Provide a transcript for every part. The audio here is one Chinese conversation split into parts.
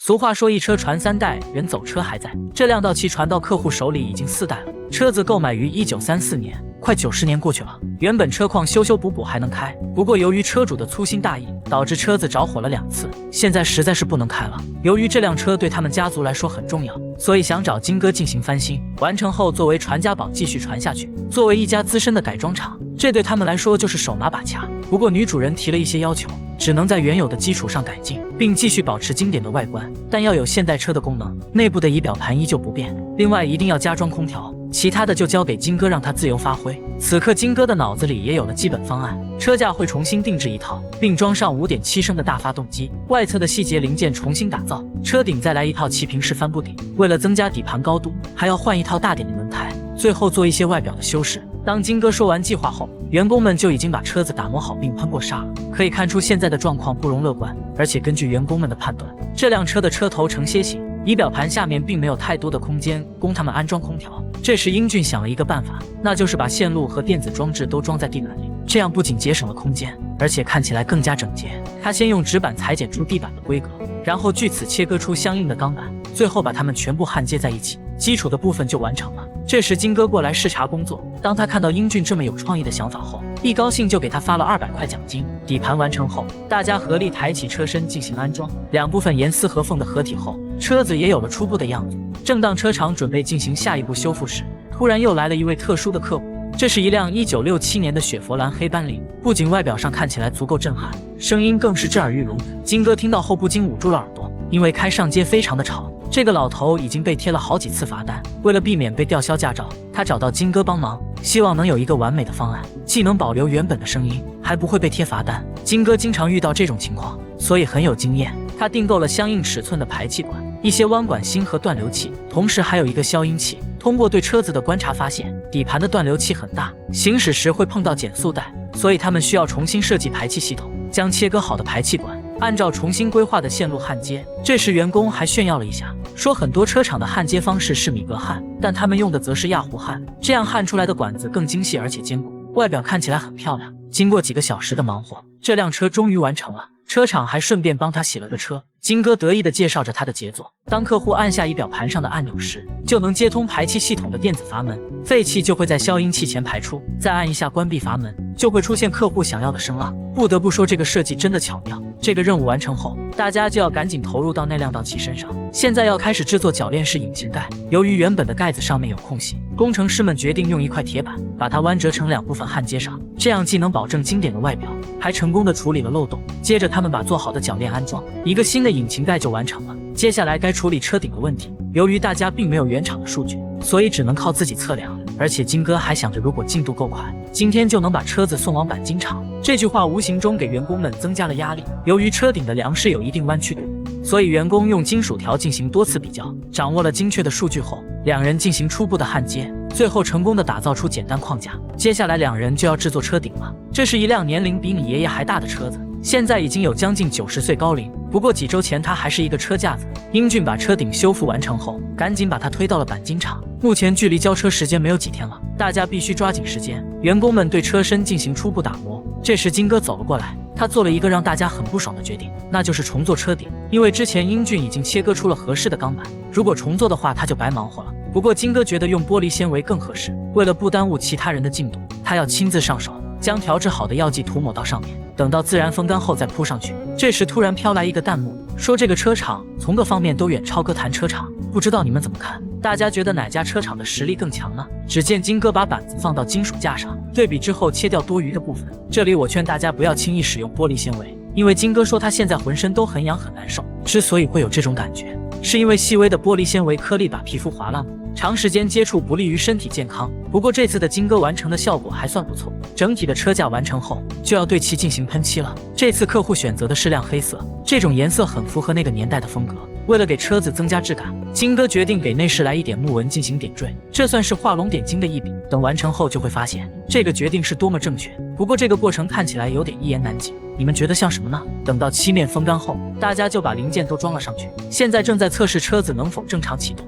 俗话说一车传3代，人走车还在。这辆道奇传到客户手里已经4代了。车子购买于1934年，快90年过去了。原本车况修修补补还能开，不过由于车主的粗心大意，导致车子着火了2次，现在实在是不能开了。由于这辆车对他们家族来说很重要，所以想找金哥进行翻新，完成后作为传家宝继续传下去。作为一家资深的改装厂，这对他们来说就是手拿把掐。不过女主人提了一些要求，只能在原有的基础上改进，并继续保持经典的外观，但要有现代车的功能，内部的仪表盘依旧不变。另外一定要加装空调，其他的就交给金哥让他自由发挥。此刻金哥的脑子里也有了基本方案，车架会重新定制一套，并装上 5.7 升的大发动机，外侧的细节零件重新打造，车顶再来一套齐平式帆布顶。为了增加底盘高度，还要换一套大点的轮胎，最后做一些外表的修饰。当金哥说完计划后，员工们就已经把车子打磨好并喷过砂了。可以看出现在的状况不容乐观，而且根据员工们的判断，这辆车的车头呈楔形，仪表盘下面并没有太多的空间供他们安装空调。这时英俊想了一个办法，那就是把线路和电子装置都装在地板里，这样不仅节省了空间，而且看起来更加整洁。他先用纸板裁剪出地板的规格，然后据此切割出相应的钢板，最后把它们全部焊接在一起，基础的部分就完成了。这时金哥过来视察工作，当他看到英俊这么有创意的想法后，一高兴就给他发了200块奖金。底盘完成后，大家合力抬起车身进行安装，两部分严丝合缝的合体后，车子也有了初步的样子。正当车厂准备进行下一步修复时，突然又来了一位特殊的客户。这是一辆1967年的雪佛兰黑斑领，不仅外表上看起来足够震撼，声音更是震耳欲聋。金哥听到后不禁捂住了耳朵，因为开上街非常的吵。这个老头已经被贴了好几次罚单，为了避免被吊销驾照，他找到金哥帮忙，希望能有一个完美的方案，既能保留原本的声音，还不会被贴罚单。金哥经常遇到这种情况，所以很有经验。他订购了相应尺寸的排气管、一些弯管芯和断流器，同时还有一个消音器。通过对车子的观察发现，底盘的断流器很大，行驶时会碰到减速带，所以他们需要重新设计排气系统，将切割好的排气管按照重新规划的线路焊接。这时员工还炫耀了一下，说很多车厂的焊接方式是米格焊，但他们用的则是氩弧焊，这样焊出来的管子更精细而且坚固，外表看起来很漂亮。经过几个小时的忙活，这辆车终于完成了，车厂还顺便帮他洗了个车。金哥得意地介绍着他的杰作，当客户按下仪表盘上的按钮时，就能接通排气系统的电子阀门，废气就会在消音器前排出，再按一下关闭阀门，就会出现客户想要的声浪。不得不说这个设计真的巧妙。这个任务完成后，大家就要赶紧投入到那辆道奇身上，现在要开始制作铰链式引擎盖。由于原本的盖子上面有空隙，工程师们决定用一块铁板把它弯折成2部分焊接上，这样既能保证经典的外表，还成功的处理了漏洞。接着他们把做好的铰链安装，一个新的引擎盖就完成了。接下来该处理车顶的问题，由于大家并没有原厂的数据，所以只能靠自己测量。而且金哥还想着，如果进度够快，今天就能把车子送往钣金厂。这句话无形中给员工们增加了压力。由于车顶的梁是有一定弯曲度，所以员工用金属条进行多次比较，掌握了精确的数据后，两人进行初步的焊接，最后成功的打造出简单框架。接下来两人就要制作车顶了。这是一辆年龄比你爷爷还大的车子，现在已经有将近90岁高龄，不过几周前它还是一个车架子。英俊把车顶修复完成后，赶紧把它推到了钣金厂。目前距离交车时间没有几天了，大家必须抓紧时间。员工们对车身进行初步打磨。这时金哥走了过来，他做了一个让大家很不爽的决定，那就是重做车顶。因为之前英俊已经切割出了合适的钢板，如果重做的话他就白忙活了。不过金哥觉得用玻璃纤维更合适，为了不耽误其他人的进度，他要亲自上手，将调制好的药剂涂抹到上面，等到自然风干后再铺上去。这时突然飘来一个弹幕，说这个车厂从各方面都远超歌坛车厂，不知道你们怎么看？大家觉得哪家车厂的实力更强呢？只见金哥把板子放到金属架上，对比之后切掉多余的部分。这里我劝大家不要轻易使用玻璃纤维，因为金哥说他现在浑身都很痒很难受，之所以会有这种感觉，是因为细微的玻璃纤维颗粒把皮肤划烂了，长时间接触不利于身体健康。不过这次的金哥完成的效果还算不错，整体的车架完成后就要对其进行喷漆了。这次客户选择的是亮黑色，这种颜色很符合那个年代的风格。为了给车子增加质感，金哥决定给内饰来一点木纹进行点缀，这算是画龙点睛的一笔。等完成后就会发现这个决定是多么正确。不过这个过程看起来有点一言难尽，你们觉得像什么呢？等到漆面风干后，大家就把零件都装了上去，现在正在测试车子能否正常启动。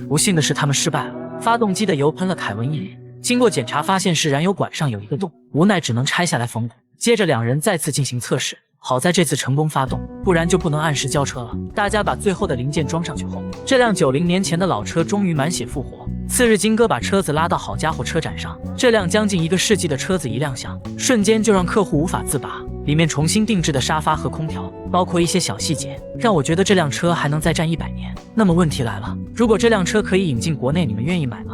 不幸的是他们失败了，发动机的油喷了凯文一脸。经过检查发现是燃油管上有一个洞，无奈只能拆下来缝补。接着两人再次进行测试，好在这次成功发动，不然就不能按时交车了。大家把最后的零件装上去后，这辆90年前的老车终于满血复活。次日，金哥把车子拉到好家伙车展上，这辆将近1个世纪的车子一亮相，瞬间就让客户无法自拔。里面重新定制的沙发和空调，包括一些小细节，让我觉得这辆车还能再战100年。那么问题来了，如果这辆车可以引进国内，你们愿意买吗？